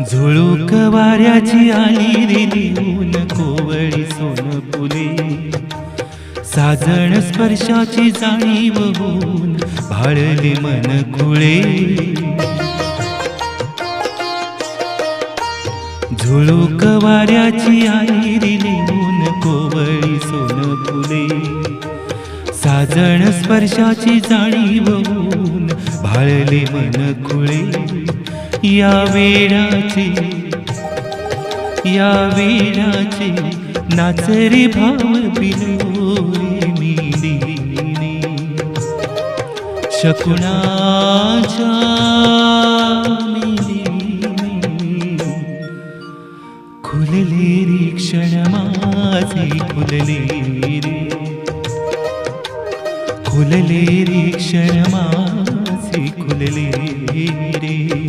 झुळूक वाऱ्याची आली रे लिहून कोवळी सोनफुले, साजण स्पर्शाची जाणीव होऊन भाळले मन खुळे. झुळूक वाऱ्याची आली रे लिहून कोवळी सोनफुले, साजण स्पर्शाची जाणीव होऊन भाळले मन खुळे. या वेळाचे नाच रे भाव बिलोरे मिलीने, शकुनाच्या मिलीने. खुलले रे क्षण माझे खुलले रे, खुलले रे क्षण माझे खुलले रे.